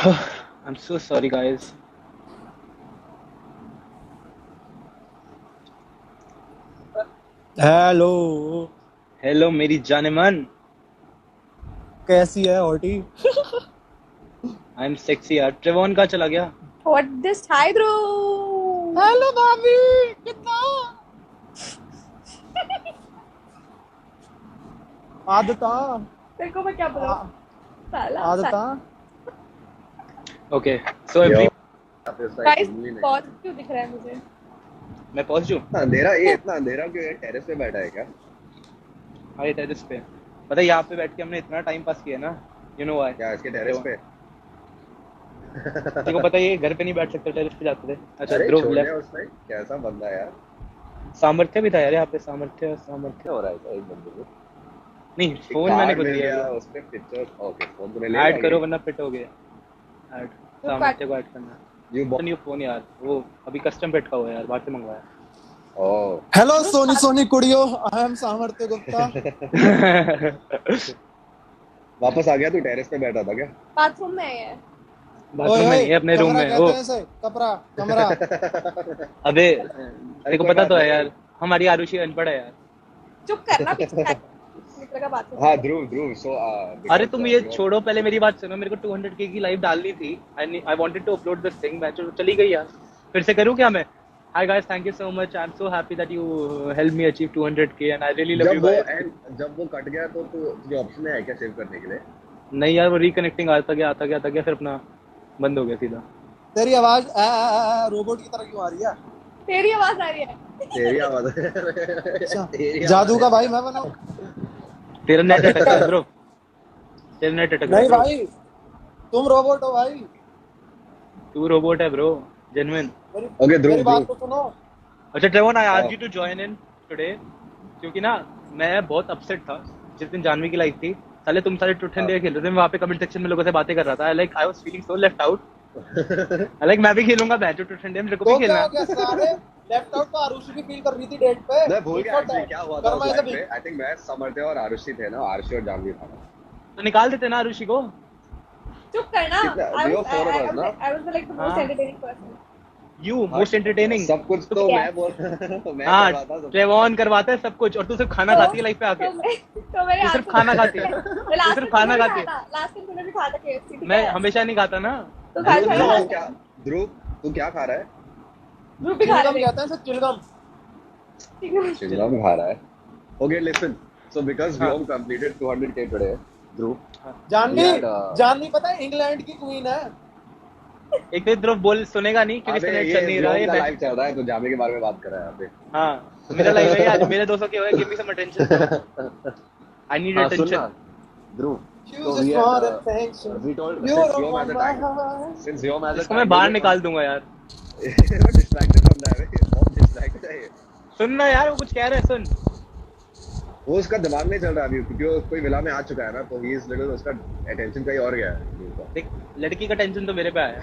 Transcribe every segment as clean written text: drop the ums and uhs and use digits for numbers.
I'm so sorry, guys. Hello. Hello, मेरी जानेमन। कैसी है हॉटी? I'm sexy यार। ट्रेवॉन कहाँ चला गया? What this? Hi, Dhruv. Hello भाभी, कितना आदता तेरे को मैं क्या बोलूं? साला आदता। Okay, so every गाइस बहुत क्यों दिख रहा है मुझे? मैं पहुंच जाऊँ? अंधेरा, ये इतना अंधेरा क्यों है? टेरेस पे बैठा है क्या? हाँ, ये टेरेस पे। पता है यहाँ पे बैठ के हमने इतना टाइम पास किया ना। You know why? क्या इसके टेरेस पे? तेरे को पता है ये घर पे नहीं बैठ सकते, टेरेस पे जाते थे। अच्छा, अरे ध्रुव छोड़ दिया लेफ्ट। उसने, कैसा बंदा है यार। सामर्थ्य भी था यार यहाँ पे। सामर्थ्य क्या हो रहा है क्या एक बंदे को? नहीं, फोन मैंने खुद मिल लिया गया है। उसपे पिक्चर। ओके, फोन तूने ले लिया। ऐड करो वरना पिट हो गया। ऐड सामर्थ्य को ऐड करना। यू तो न्यू फोन यार, वो अभी कस्टम फिट का हुआ है यार, बाहर से मंगवाया। ओह हेलो सोनी सोनी कुड़ियो, आई एम सामर्थ्य गुप्ता। वापस आ गया? तू टेरेस पे बैठा था क्या? बाथरूम में है। बाथरूम में नहीं है, अपने रूम में। कहते हैं इसे कमरा कमरा। अबे तेरे को पता तो है यार, हमारी आरुषि अनपढ़ है यार। चुप करना पीछे निकलेगा बाथरूम। हाँ ध्रुव ध्रुव सो अरे तुम ये छोड़ो, पहले मेरी बात सुनो। मेरे को 200K की लाइव डालनी थी। I wanted to upload this thing. मैं चली गई यार, फिर से करूँ क्या मैं? Hi guys, thank you so much. I'm so happy that you helped me achieve 200K and I really love you guys. जब वो कट गया तो तुझे ऑप्शन है क्या सेव करने के लिए? नहीं यार, वो रिकनेक्टिंग आता गया फिर अपना बंद हो गया सीधा। तेरी आवाज रोबोट की तरह क्यों आ रही है? तेरी आवाज आ रही है। तेरी आवाज जादू का भाई मैं बनाऊं? तेरा नेट अटक रहा है ब्रो। तेरा नेट अटक रहा है नहीं ब्रो। भाई, तुम रोबोट हो भाई। तू रोबोट है ब्रो, जेन्युइन। ओके ध्रुव मेरी बात तो सुनो। अच्छा Trevon, I asked you to join in today क्योंकि ना मैं बहुत अपसेट था जिस दिन जानवी की लाइफ थी। साले तुम सारे टुटन डे खेल रहे थे, मैं वहाँ पे कमेंट सेक्शन में लोगों से बातें कर रहा था। I was feeling so left out. मैं भी खेलूंगा बैच टुटन डे, मेरे को भी खेलना क्या हो गया सारे? लेफ्ट आउट तो आरुषि भी फील कर रही थी डेट पे। मैं भूल गया एक्चुअली क्या हुआ था उस पे। आई थिंक मैं समर्थ्य और आरुषि थे ना, आरुषि और जानवी था। तो निकाल देते ना आरुषि को। चुप करना। I was like the most हाँ। entertaining person. You most entertaining. सब कुछ तो मैं बोल मैं हाँ, करवाता सब। ट्रेवॉन करवाता है सब कुछ और तू सिर्फ खाना खाती है लाइफ पे आके। तो मेरे तू सिर्फ खाना खाती है। तू सिर्फ खाना खाती है। लास्ट टाइम तूने भी खाया था KFC। मैं हमेशा नहीं खाता ना। तो खा ध्रुव क्या ध्रुव तू क्या खा रहा है? ध्रुव भी खा रहा चिलगम कहते हैं इसे, चिलगम। है। चिंगम खा रहा है। Okay listen, so because we have completed 200K today Dhruv. Janvi पता है इंग्लैंड की क्वीन है। एक तो ध्रुव बोल सुनेगा नहीं क्योंकि इसका नेट चल नहीं रहा है। लाइव चल रहा है तो जामे के बारे में बात कर रहा है यहाँ पे। हाँ मेरा लाइव है आज। मेरे 200 के हुए, give me some attention. I need attention Dhruv Choose for attention. we told You're since Yom on has a my time heart. since Yom has a इसको मैं बाहर निकाल दूंगा यार। distracted from that बहुत distracted है ये। सुन ना यार, वो कुछ कह रहा है, सुन। वो उसका दिमाग नहीं चल रहा अभी क्योंकि वो कोई विला में आ चुका है ना, तो ही इज लिटिल उसका अटेंशन कहीं और गया है। देख लड़की का टेंशन तो मेरे पे आया।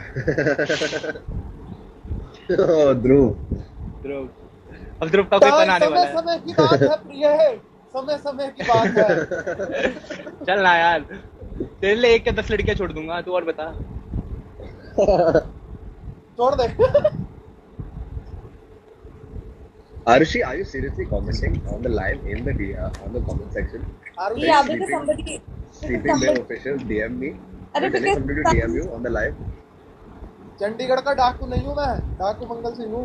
ध्रुव ध्रुव अब ध्रुव का कोई पन आने वाला है। समय की बात है प्रिय, समय की बात है। चल ना यार, तेरे लिए 1 या 10 लड़कियां छोड़ दूंगा, तू और बता। छोड़ दे। Arushi, are you seriously commenting on the live in the on the comment section? Yeah, because somebody Sleeping Bear official DM me. अरे Telling somebody to DM you on the live. Chandigarh का डाकू नहीं हूँ मैं, डाकू मंगल सिंह हूँ।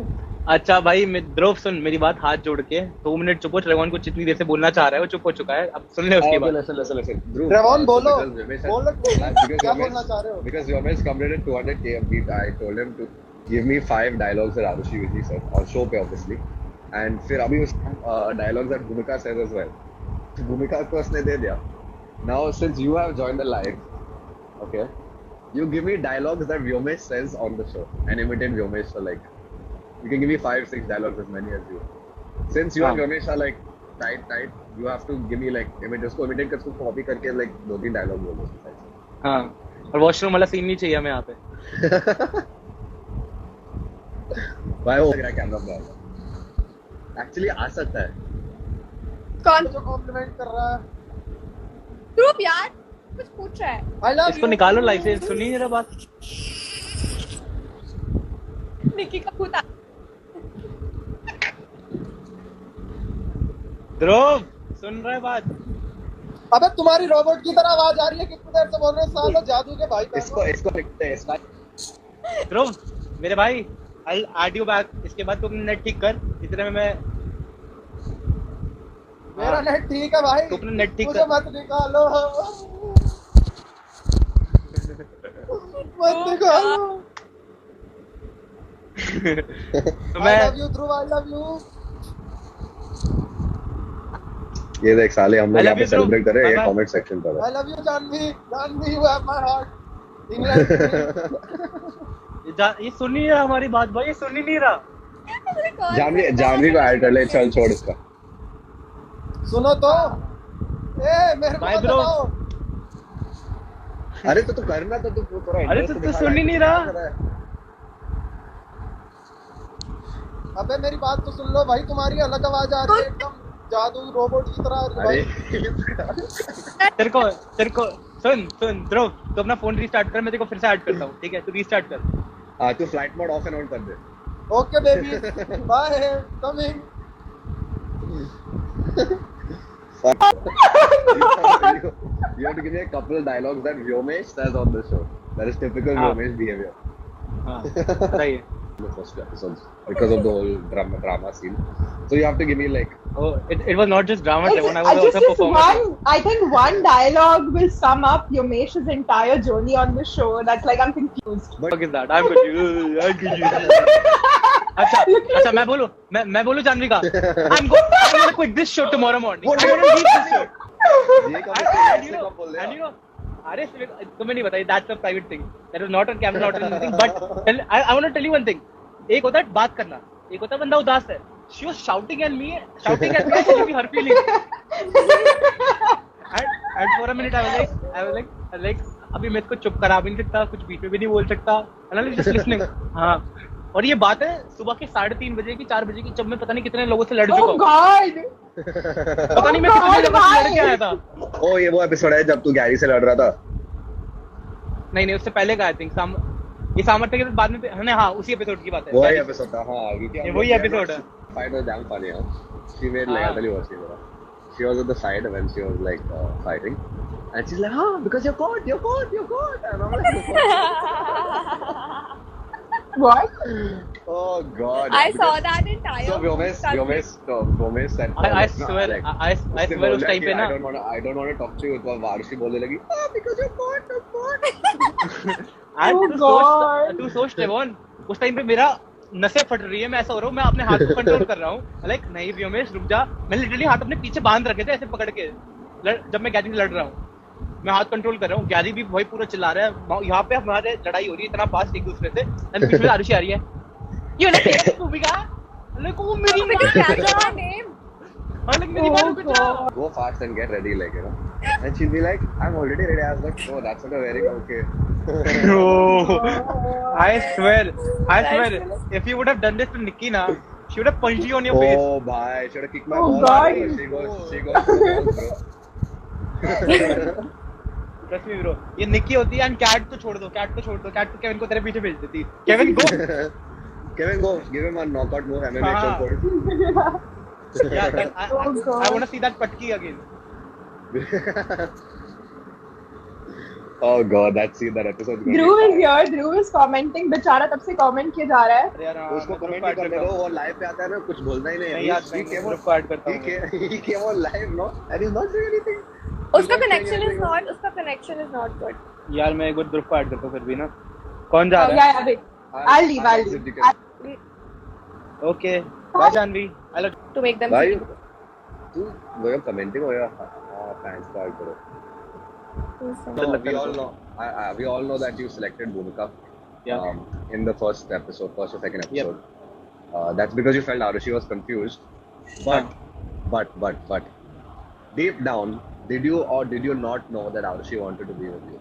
अच्छा भाई, ध्रुव सुन मेरी बात, हाथ जोड़ के 2 मिनट चुप हो। ट्रेवॉन को जितनी देर से बोलना चाह रहा है वो चुप हो चुका है, अब सुन ले उसकी बात। Listen. Dhruv, ट्रेवॉन बोलो because क्या बोलना चाह रहे हो? Because Yomesh completed 200K beat, I told him to give me 5 dialogues that Arushi Vijay said on show पे obviously. And फिर अभी उस dialogues that Bhumika says as well. Bhumika को उसने दे दिया. Now since you have joined the live, okay, you give me dialogues that Yomesh says on the show and imitate Yomesh. So like, you can give me 5-6 dialogues as many as you. Since you and Yomesh are like tight, you have to give me like imitate कर उसको copy करके like 2-3 dialogue बोलो उसके साथ. हाँ, और washroom वाला scene नहीं चाहिए हमें यहाँ पे। भाई वो लग रहा है कैमरा पे आएगा। एक्चुअली आ सकता है। कौन जो कॉम्प्लीमेंट कर रहा है? ध्रुव यार कुछ पूछ रहा है। I love इसको you. निकालो लाइफ से, सुनिए जरा बात। निकी का भूत ध्रुव सुन रहे बात? अबे तुम्हारी रोबोट की तरह आवाज आ रही है, कितनी देर से बोल रहे हो सालो जादू के भाई। इसको लिखते हैं इसका। ध्रुव मेरे भाई, I'll add you back। इसके बाद तू अपना नेट ठीक कर, इतने में मैं मेरा नेट ठीक है भाई, तू अपना नेट ठीक मुझे कर। मत निकालो, मत निकालो। तो I मैं love you Dhruv, I love you। ये देख साले, हम I लोग love यहाँ पे you, Dhruv. सेलिब्रेट कर रहे हैं, ये Bye-bye. कमेंट सेक्शन पर I है। love you Jahnavi, Jahnavi you have my heart। England ये सुन नहीं रहा हमारी बात भाई, ये सुन ही नहीं रहा। जानवी को ऐड कर ले, चल छोड़ इसका। सुनो तो, ए मेरे को Bye, मत bro. बताओ। अरे तो तू करना, तो तू थोड़ा अरे interest तो दिखा सुन ही रहा नहीं है, रहा। क्या कर है? अबे मेरी बात तो सुन लो भाई, तुम्हारी अलग आवाज आ रही है एकदम जादू रोबोट की तरह भाई। अरे तेरे को सुन ध्रुव, तो अपना फोन रीस्टार्ट कर, मैं तेरे को फिर से ऐड करता हूँ, ठीक है? तू रीस्टार्ट कर। तू flight mode off and on कर दे। Okay baby, bye, coming. Fuck. You have to give me a couple of dialogues that Vyomesh says on the show. That is typical हाँ. Vyomesh behavior. हाँ सही है। In the first episodes because of the whole drama scene. So you have to give me like Oh, it was not just drama, Trevon. I was just also performing. I think one dialogue will sum up Yomesh's entire journey on the show. That's like, I'm confused. What is that? I'm confused. I'm confused. अच्छा मैं बोलूं जानवी का। I'm gonna quit this show tomorrow morning. I'm gonna leave this show. ये कब And ऐसे कब बोल रहे and हो? अरे तुम्हें नहीं बताई, that's a private thing. That was not on camera, not on anything. But I want to tell you one thing. एक होता है बात करना, एक होता है बंदा उदास है. She was shouting at me, telling me her feelings. And for a minute I was like, अभी मैं इसको चुप करा भी नहीं सकता, कुछ बीच में भी नहीं बोल सकता. And I was just listening. हाँ. और ये बात है सुबह के 3:30 बजे की 4 बजे की, जब मैं पता नहीं कितने लोगों से लड़ चुका Oh हूँ. God! पता नहीं मैं कितने लोगों से लड़ के आया था. ओ ये वो एपिसोड है जब तू गैरी से लड़ रहा था। नहीं उससे पहले का आई थिंक ये सामर्थ्य के बाद में हाँ उसी एपिसोड की बात है। वही एपिसोड था हाँ, क्योंकि ये वही एपिसोड है। Fight was damn funny, huh? She made like हाँ. I'll tell you what she did. She was at the side when she was like fighting, and she's like, "Ah, because you're caught." And I'm like, What? "Oh God." I saw that entire. So Vyomesh said, I swear उस time पे ना I don't want to talk to you. तो वारसी बोलने लगी, "Ah, because you're caught." Oh God. तू सोच Trayvon, उस time पे मेरा नसें फट रही है, मैं ऐसा हो रहा हूँ, मैं अपने हाथ को कंट्रोल कर रहा हूँ, लाइक नहीं व्योमेश रुक जा, मैं लिटरली हाथ अपने पीछे बांध रखे थे ऐसे पकड़ के, जब मैं गैरी से लड़ रहा हूँ, मैं हाथ कंट्रोल कर रहा हूँ, गैरी भी वही पूरा चिल्ला रहा है, यहाँ पे हमारे लड़ाई हो रही है इतना फास्ट एक दूसरे से, एंड पीछे आरुषि आ रही है, ये ना भूमिका, लाइक वो मेरी name. लाइक मेरी बात रुक जा. Go fast and get ready, like, you know. And she'll be like, "I'm already ready." I was like, "Oh, that's not a very okay." Oh, I swear, if you would have done this to Nikki na, she would have punched you on your face. Oh, bhai, should have kicked my Oh, balls. God. She goes to the balls, bro. Trust me, bro. ये निक्की होती है, and cat तो छोड़ दो, cat तो Kevin को तेरे पीछे भेज देती. Kevin go. Kevin, go give him a knockout move. MMA हाँ. action for him. Yeah, I want to see that patki again. Oh God, that episode. Dhruv is here. Dhruv is commenting. बेचारा तब से comment किए जा रहा है. अरे यार, उसको कमेंट नहीं करने दो, वो लाइव पे आता है ना, कुछ बोलना ही नहीं है. नहीं यार, He came ग्रुप on- को ऐड करता हूँ. he came on live, no, and he's not saying anything. उसका connection is not good. यार मैं एक बार ग्रुप को ऐड करता हूँ फिर भी ना. कौन जा Oh, रहा है? yeah, wait. I'll leave. Okay. Bye Janvi. I love. To make them भाई, feel तू वो कमेंटिंग हो गया, हाँ, fans को ऐड करो. good. So we all know that you selected Bhumika Yeah. in the first or second episode. That's because you felt Arushi was confused. But deep down, did you not know that Arushi wanted to be with you?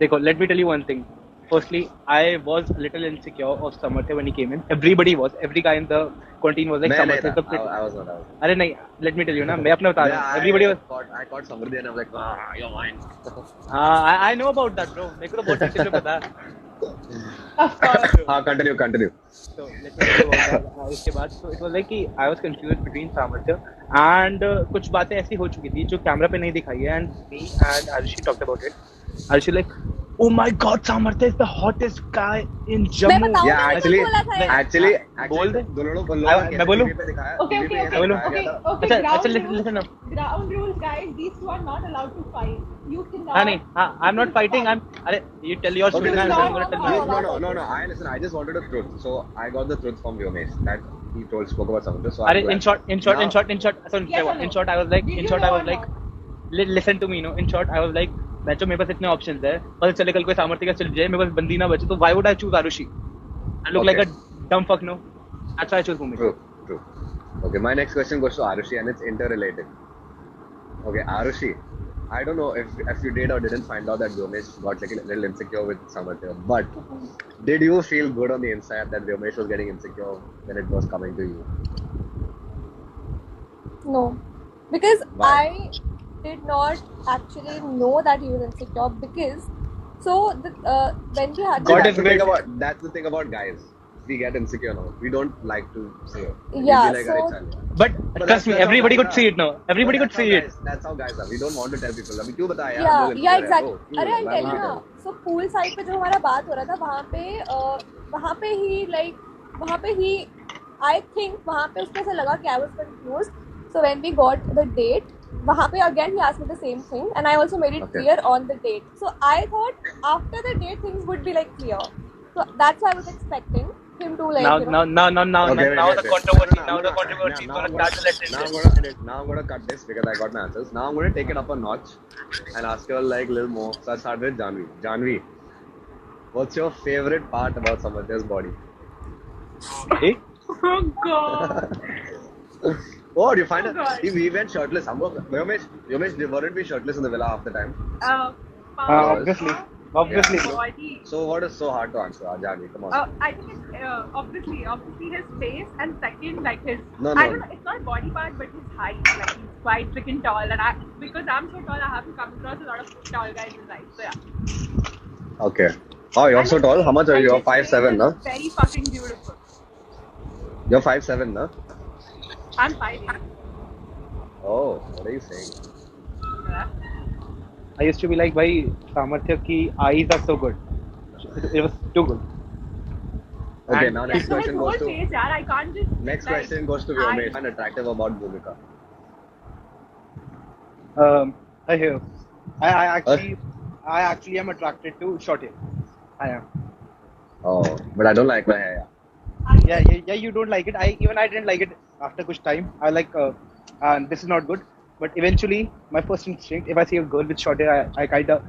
देखो, let me tell you one thing. Firstly, I was a little insecure of Samarthya when he came in. Everybody was. Every guy in the canteen was like, Samarthya is the pretty. I was not. अरे नहीं, let me tell you ना, मैं अपना बता रहा हूँ. Everybody was. I caught Samriddhi and I was like, you're mine. हाँ, I know about that, bro. मेरे को तो बहुत डिटेल में पता है. Of course. हाँ, continue. So let me tell you about that. उसके बाद so it was like कि I was confused between सामर्थ्य and कुछ बातें ऐसी हो चुकी थी जो कैमरा पे नहीं दिखाई है and me and Arushi talked about it. Arushi like, oh my God, Samarthya is the hottest guy in मैं Jammu. बताऊँ Yeah, मैंने कुछ बोला था यार। actually, बोल दे। दोनों मैं बोलूं? Okay. अच्छा, Ground listen rules. up. Ground rules, guys. These two are not allowed to fight. You cannot. हाँ नहीं, हाँ, I'm not fighting. अरे, you tell your story. Okay, I'm no, gonna tell mine. no. I just wanted the truth. So I got the truth from Vyomesh that he spoke about something. So अरे, in short. So Yes or no? in short, I was like, Did you know or not? listen to me, no. In short, I was like, बच्चों मेरे पास इतने options है, पता चले कल कोई सामर्थ्य का चल जाए, मेरे पास बंदी ना बचे, तो why would I choose Arushi? I look like a dumb fuck, no. That's why I chose Bhumika. True. Okay, my next question goes to Arushi and it's interrelated. Okay, Arushi, I don't know if you did or didn't find out that Vyomesh got like a little insecure with Samarthya, but did you feel good on the inside that Vyomesh was getting insecure when it was coming to you? No, because Why? I did not actually know that he was insecure because when we had God the- is great. That's the thing about guys. We get insecure now. We don't like to say it. Yeah, We be like, so- "Arey, chal." But trust me, that's everybody how could guys see are. it now. Everybody could That's how see it. guys- That's how guys are. We don't want to tell people. अभी क्यों बताया यार? yeah, लोग yeah, insecure है, exactly. तो क्यों? अरे I'll Why tell would you you ना, tell? so pool side पे जो हमारा बात हो रहा था वहाँ पे ही I think वहाँ पे उसको ऐसा लगा कि I was confused. So when we got the date, वहाँ पे again he asked me the same thing and I also made it Okay. clear on the date. So I thought after the date things would be like clear. So that's why I was expecting him to like Now you know. Okay, now wait. the controversy. No, Now the no, controversy. now So I'm that's gonna- let now I'm it. gonna edit. Now I'm gonna cut this because I got my answers. Now I'm gonna take it up a notch and ask you like a little more. So I'll start with Janvi. Janvi, what's your favorite part about Samarthya's body? Eh? Oh God. Oh, do you find Oh, it? God. We went shirtless. Vyomesh, weren't we shirtless in the villa half the time? Obviously. Body. So what is so hard to answer, Janvi? Come on. I think it's obviously his face, and second, like his. No. I don't know. It's not a body part, but his height. Like he's quite freaking tall, and because I'm so tall, I have to come across a lot of tall guys in life. So yeah. Okay. Oh, you're so tall. How much are you? You're 5'7", no? Very fucking beautiful. You're 5'7", no? I'm 5'8". Oh, what are you saying? Yeah. I used to be like, भाई सामर्थ्य की eyes are so good. It was too good. Okay, And- now Yeah, next so his question whole goes to face, yaar, I can't just. next like, question goes to Vyomesh. And attractive about Bhumika. I hear. I actually am attracted to short hair. I am. Oh, but I don't like my hair. Yeah. You don't like it. I didn't like it after kuch time. I like, and this is not good. But eventually, my first instinct, if I see a girl with short hair, I kind of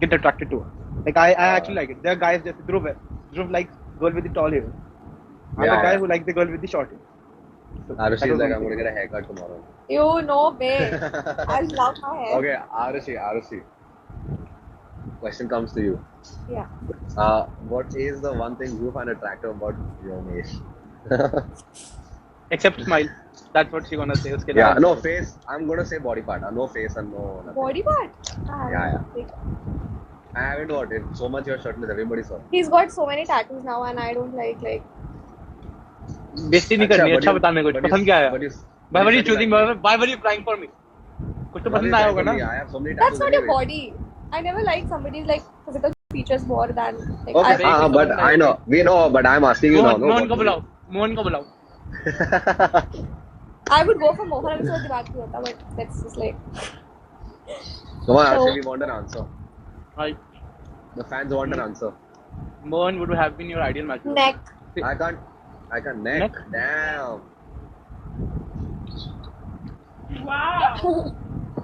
get attracted to her. Like I actually like it. There are guys just Dhruv likes girl with the tall hair. I'm Yeah, the guy yeah. who likes the girl with the short hair. So Arushi that is was like, one I'm going to thing. get a haircut tomorrow. You know me. I love my hair. Okay, Arushi. Question comes to you. Yeah. What is the one thing you find attractive about Vyomesh? Except smile. That's what she gonna say. Uske Yeah, अलावा- no face. I'm going to say body part. No face and no nothing. Body part. Yeah. I haven't got it. So much you're shirtless. Everybody saw. He's got so many tattoos now, and I don't like. बेइज्जती नहीं करनी. अच्छा बता मेरे को पसंद क्या है? Why were you choosing me? Why were you prying for me? कुछ तो पसंद आया होगा ना? I have so many That's tattoos not your anyway. body. I never liked somebody's like physical features more than like. Okay, I, but I know. We know, but I'm asking you now. Mohan को बुलाओ. मोहन को बुलाओ. I would go for Mohan. I'm so दिमाग नहीं होता, but that's just like. Come on, So- Arushi, we want an answer. Right. The fans want an answer. Mohan would have been your ideal match. Neck. I can't. Neck. Neck? Damn. Wow.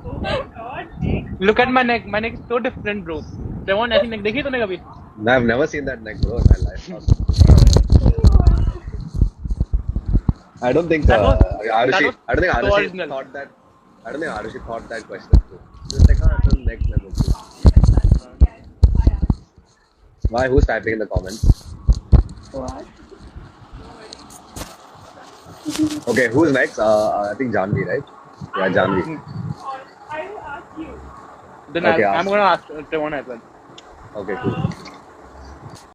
Oh my God. Nick. Look at my neck. My neck is so different, bro. Trevon ऐसी neck देखी तूने कभी? I've never seen that neck, bro, in my life. I don't think That was- Arushi. that was I don't think so Arushi original. thought that. I don't think Arushi thought that question through. Just like, it's a neck level. Why? Who's typing in the comments? What? Okay, who's next? I think Janvi, right? Yeah, Janvi. I will ask you. Then Okay, I'm ask. gonna ask Trevon as well. Okay, cool.